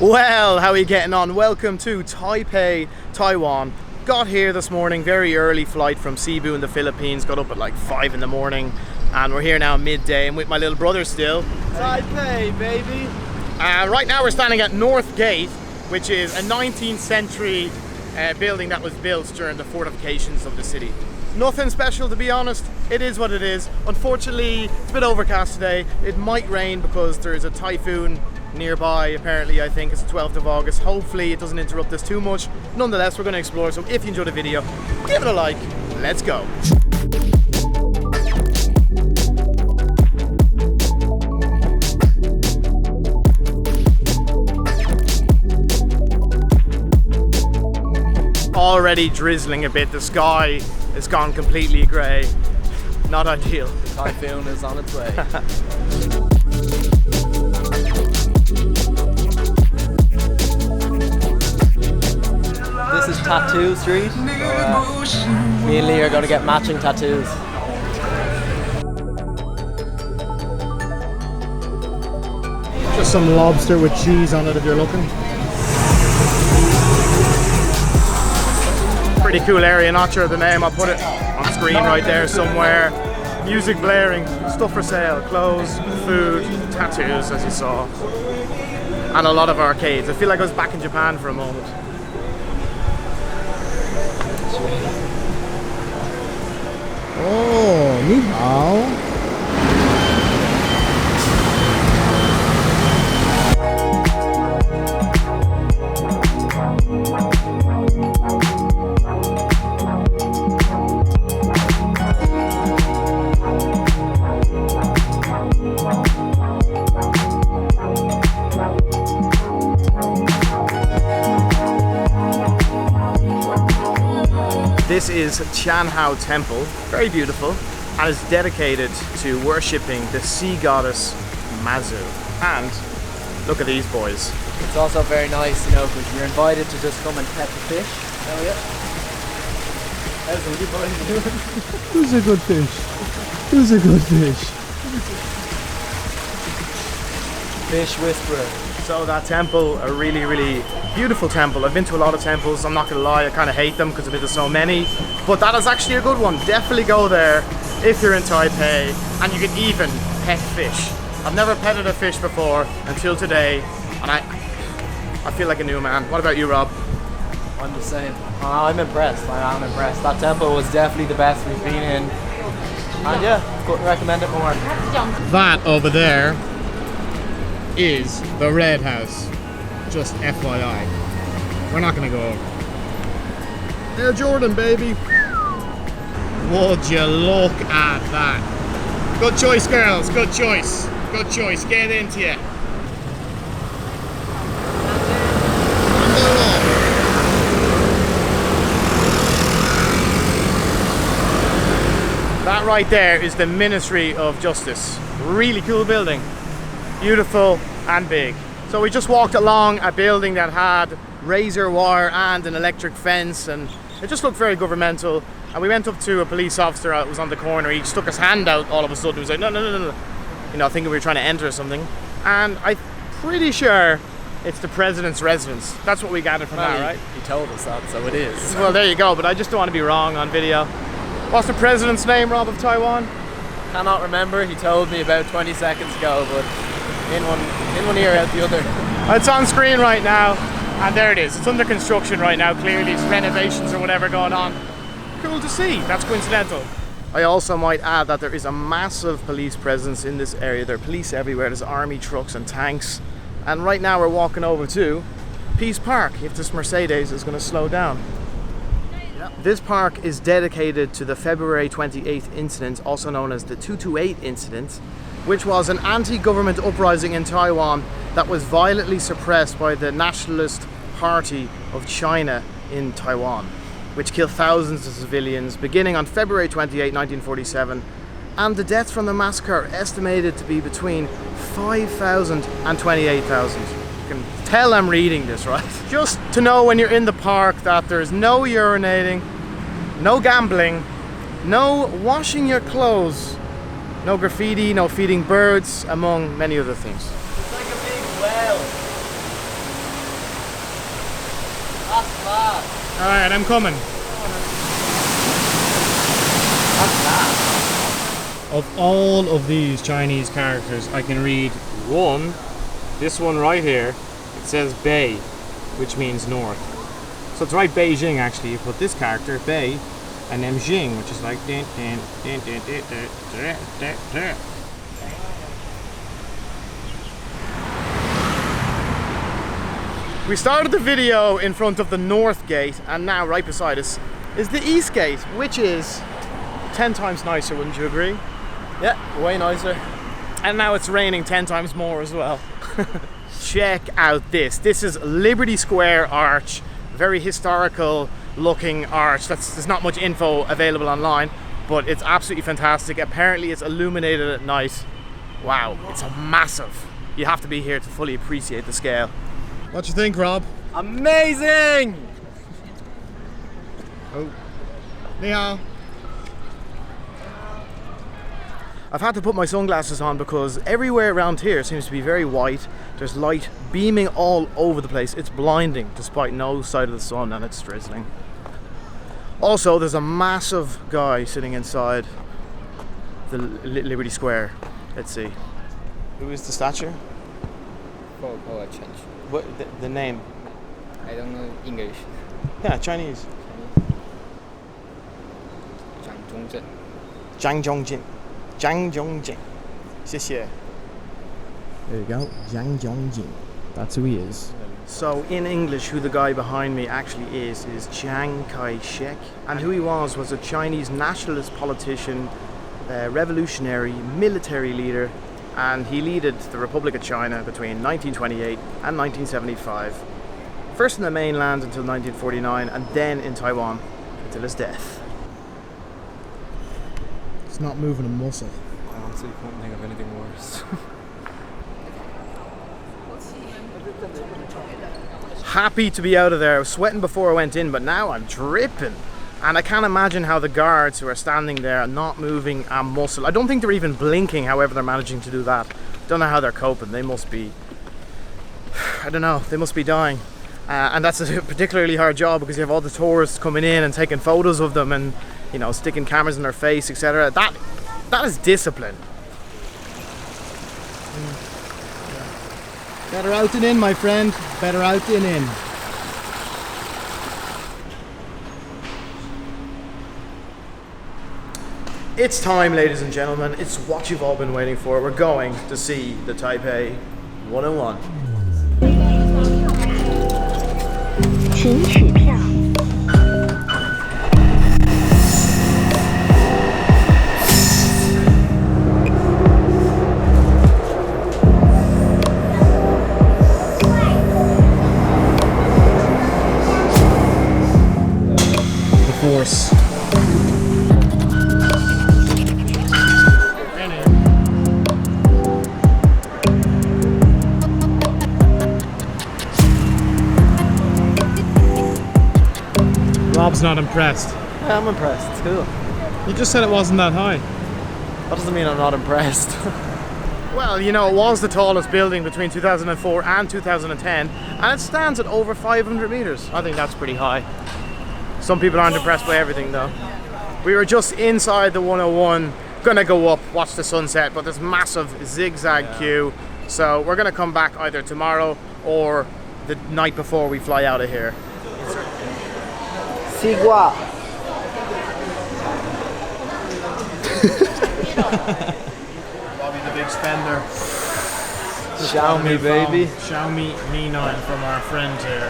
Well, how are you getting on? Welcome to Taipei, Taiwan. Got here this morning, very early flight from Cebu in the Philippines. Got up at like 5 in the morning and we're here now midday. I'm with my little brother still. Taipei, baby! Right now we're standing at North Gate, which is a 19th century building that was built during the fortifications of the city. Nothing special, to be honest. It is what it is. Unfortunately, it's a bit overcast today. It might rain because there's a typhoon nearby, apparently. I think it's the 12th of August. Hopefully it doesn't interrupt us too much. Nonetheless, we're going to explore, so if you enjoyed the video, give it a like. Let's go. Already drizzling a bit. The sky has gone completely grey. Not ideal. The typhoon is on its way. This is Tattoo Street. So, me and Lee are going to get matching tattoos. Just some lobster with cheese on it if you're looking. Pretty cool area, not sure of the name. I'll put it on screen right there somewhere. Music blaring, stuff for sale, clothes, food, tattoos as you saw. And a lot of arcades. I feel like I was back in Japan for a moment. Oh, ni hao. This is Chen Hau Temple, very beautiful, and is dedicated to worshipping the sea goddess Mazu. And look at these boys. It's also very nice, you know, because you're invited to just come and pet the fish. Oh yeah. How's everybody doing? Who's a good fish? Who's a good fish? Fish whisperer. So that temple, a really, really beautiful temple. I've been to a lot of temples, I'm not gonna lie, I kind of hate them because I've been to so many, but that is actually a good one. Definitely go there if you're in Taipei, and you can even pet fish. I've never petted a fish before until today, and I feel like a new man. What about you, Rob? I'm the same. I'm impressed. I am impressed. That temple was definitely the best we've been in, and yeah, couldn't recommend it more. That over there is the Red House. Just FYI. We're not gonna go over. Air Jordan, baby. Would you look at that? Good choice, girls. Good choice. Good choice. Get into it. That right there is the Ministry of Justice. Really cool building. Beautiful and big. So we just walked along a building that had razor wire and an electric fence, and it just looked very governmental. And we went up to a police officer that was on the corner. He stuck his hand out all of a sudden. He was like, no, no, no, no. You know, thinking we were trying to enter or something. And I'm pretty sure it's the president's residence. That's what we gathered from that, right? He told us that, so it is. Well, there you go, but I just don't want to be wrong on video. What's the president's name, Rob, of Taiwan? Cannot remember. He told me about 20 seconds ago, but in one ear, out the other. It's on screen right now, and there it is. It's under construction right now, clearly. It's renovations or whatever going on. Cool to see. That's coincidental. I also might add that there is a massive police presence in this area. There are police everywhere. There's army trucks and tanks. And right now we're walking over to Peace Park, if this Mercedes is going to slow down. This park is dedicated to the February 28th incident, also known as the 228 incident, which was an anti-government uprising in Taiwan that was violently suppressed by the Nationalist Party of China in Taiwan, which killed thousands of civilians beginning on February 28, 1947, and the deaths from the massacre are estimated to be between 5,000 and 28,000. You can tell I'm reading this, right? Just to know when you're in the park that there's no urinating, no gambling, no washing your clothes, no graffiti, no feeding birds, among many other things. It's like a big well. Alright, I'm coming. Of all of these Chinese characters, I can read one, this one right here. It says Bei, which means north. So to write Beijing, actually, you put this character, Bei, and then Jing, which is like din, din, din, din, din, din, din, din, din. We started the video in front of the north gate, and now right beside us is the east gate, which is 10 times nicer, wouldn't you agree? Yeah, way nicer. And now it's raining 10 times more as well. Check out this. This is Liberty Square Arch. Very historical looking arch. There's not much info available online, but it's absolutely fantastic. Apparently it's illuminated at night. Wow, it's a massive. You have to be here to fully appreciate the scale. What you think, Rob? Amazing! Oh, ni hao. I've had to put my sunglasses on because everywhere around here seems to be very white. There's light beaming all over the place. It's blinding despite no sight of the sun, and it's drizzling. Also, there's a massive guy sitting inside the Liberty Square. Let's see. Who is the statue? Power change. What the name? I don't know English. Yeah, Chinese. Zhang Zhongjin. Zhang Zhongjin. 谢谢. There you go, Zhang Zhongjin. That's who he is. So in English, who the guy behind me actually is Chiang Kai-shek. And who he was a Chinese nationalist politician, revolutionary, military leader, and he led the Republic of China between 1928 and 1975. First in the mainland until 1949, and then in Taiwan until his death. It's not moving a muscle. I honestly can't think of anything worse. Happy to be out of there. I was sweating before I went in, but now I'm dripping. And I can't imagine how the guards who are standing there are not moving a muscle. I don't think they're even blinking, however they're managing to do that. Don't know how they're coping. They must be, I don't know, they must be dying. And that's a particularly hard job because you have all the tourists coming in and taking photos of them and, you know, sticking cameras in their face, etc. That is discipline. Better out than in, my friend. Better out than in. It's time, ladies and gentlemen. It's what you've all been waiting for. We're going to see the Taipei 101. 请取票。 The Force. Rob's not impressed. Yeah, I'm impressed. It's cool. You just said it wasn't that high. That doesn't mean I'm not impressed. Well, you know, it was the tallest building between 2004 and 2010, and it stands at over 500 meters. I think that's pretty high. Some people aren't impressed by everything though. We were just inside the 101, gonna go up, watch the sunset, but there's massive zigzag queue. So we're gonna come back either tomorrow or the night before we fly out of here. Sigua. Bobby the big spender. Xiaomi, baby. Xiaomi Mi 9 from our friend here.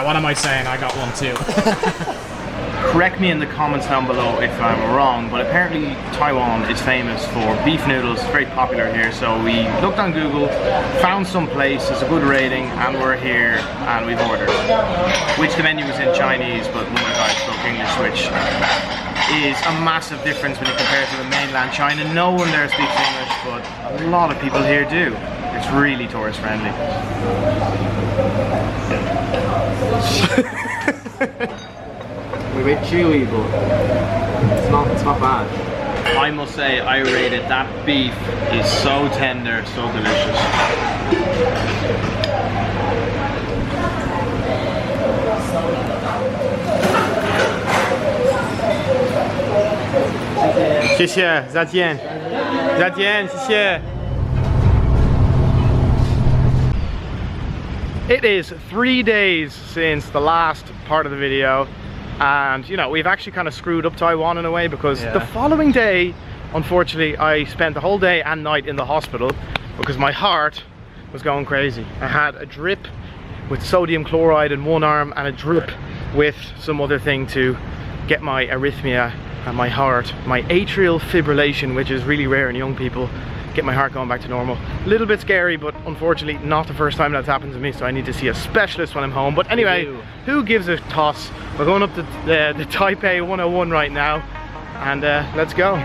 What am I saying? I got one too. Correct me in the comments down below if I'm wrong, but apparently Taiwan is famous for beef noodles. It's very popular here, so we looked on Google, found some place, there's a good rating, and we're here and we've ordered. Which the menu is in Chinese, but one of the guys spoke English, which is a massive difference when you compare it to the mainland China. No one there speaks English, but a lot of people here do. It's really tourist friendly. We're a bit chewy, but it's not bad. I must say, I rated that beef is so tender, so delicious. 谢谢，再见，再见，谢谢。It is 3 days since the last part of the video, and you know, we've actually kind of screwed up Taiwan in a way, because the following day, unfortunately, I spent the whole day and night in the hospital because my heart was going crazy. I had a drip with sodium chloride in one arm and a drip with some other thing to get my arrhythmia and my heart, my atrial fibrillation, which is really rare in young people, get my heart going back to normal. A little bit scary, but unfortunately not the first time that's happened to me, so I need to see a specialist when I'm home. But anyway, who gives a toss? We're going up to the Taipei 101 right now, and let's go.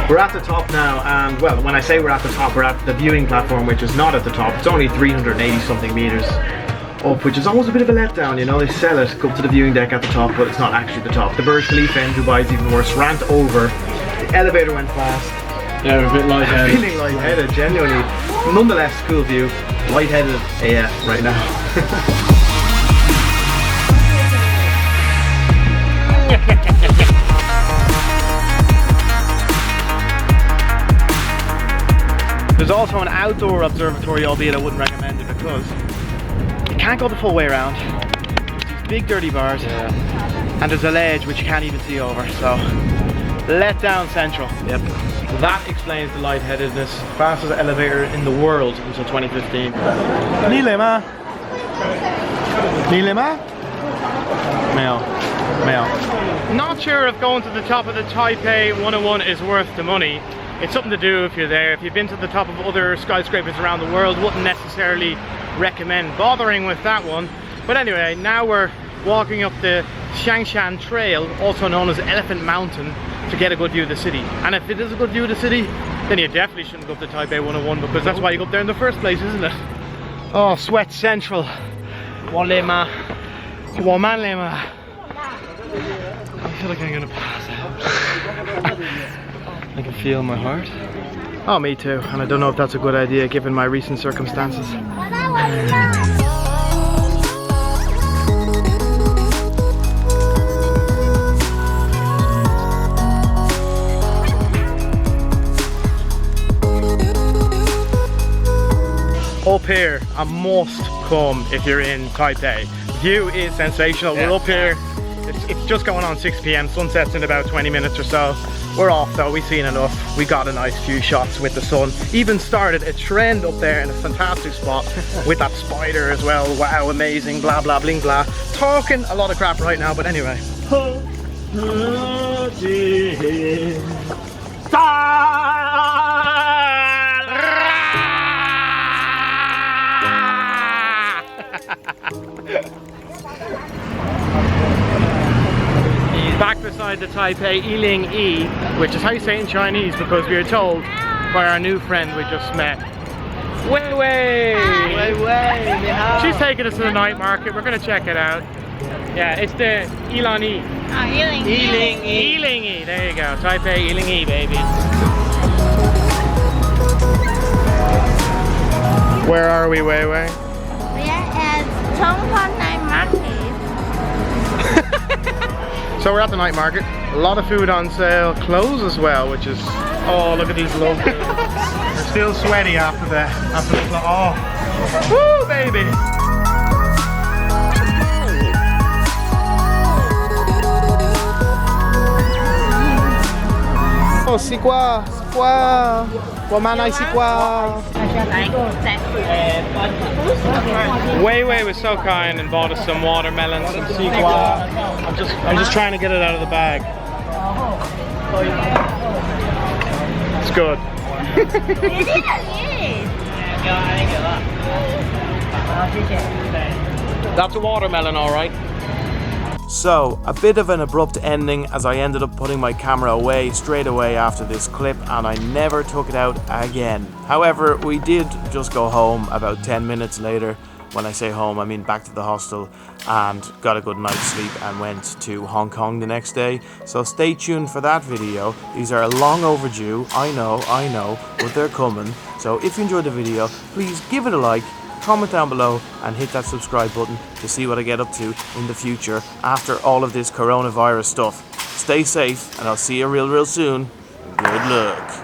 We're at the top now, and well, when I say we're at the top, we're at the viewing platform, which is not at the top. It's only 380 something meters up, which is always a bit of a letdown, you know. They sell it, go up to the viewing deck at the top, but it's not actually the top. The Burj Khalifa in Dubai is even worse. Rant over. The elevator went fast. Yeah, we're a bit lightheaded. Feeling lightheaded, genuinely. Nonetheless, cool view. Lightheaded AF right now. There's also an outdoor observatory, albeit I wouldn't recommend it because you can't go the full way around. There's these big dirty bars, and there's a ledge which you can't even see over, so let down central. Yep. That explains the lightheadedness. Fastest elevator in the world until 2015. Nilema. Nilema? Male. Not sure if going to the top of the Taipei 101 is worth the money. It's something to do if you're there. If you've been to the top of other skyscrapers around the world, wouldn't necessarily recommend bothering with that one. But anyway, now we're walking up the Shangshan Trail, also known as Elephant Mountain, to get a good view of the city. And if it is a good view of the city, then you definitely shouldn't go up to Taipei 101, because that's why you go up there in the first place, isn't it? Oh, sweat central. Walema. Wamanlema. I feel like I'm gonna pass out. I can feel my heart. Oh, me too. And I don't know if that's a good idea given my recent circumstances. Up here, a must come if you're in Taipei. View is sensational. We're up here. It's just going on 6 p.m. Sunset's in about 20 minutes or so. We're off though, we've seen enough. We got a nice few shots with the sun. Even started a trend up there in a fantastic spot with that spider as well. Wow, amazing, blah, blah, bling, blah. Talking a lot of crap right now, but anyway. Back beside the Taipei Yiling Yi, which is how you say it in Chinese, because we are told by our new friend we just met. Wei Wei! Wei Wei! She's taking us to the night market. We're going to check it out. Yeah, it's the Yiling Yi. Yiling Yi. Yiling Yi. There you go. Taipei Yiling Yi, baby. Where are we, Wei Wei? We are at Chongqing Night Market. So we're at the night market. A lot of food on sale. Clothes as well, which is... Oh, look at these lovely. They're still sweaty after the oh. Woo, baby! Oh, c'est quoi? C'est quoi? C'est quoi? Wei Wei was so kind and bought us some watermelon, some sequoia. I'm just trying to get it out of the bag. It's good. That's a watermelon, all right. So, a bit of an abrupt ending, as I ended up putting my camera away straight away after this clip, and I never took it out again. However, we did just go home about 10 minutes later, When I say home, I mean back to the hostel, and got a good night's sleep and went to Hong Kong the next day. So stay tuned for that video. These are long overdue, I know, but they're coming. So if you enjoyed the video, please give it a like, comment down below, and hit that subscribe button to see what I get up to in the future after all of this coronavirus stuff. Stay safe, and I'll see you real soon. Good luck.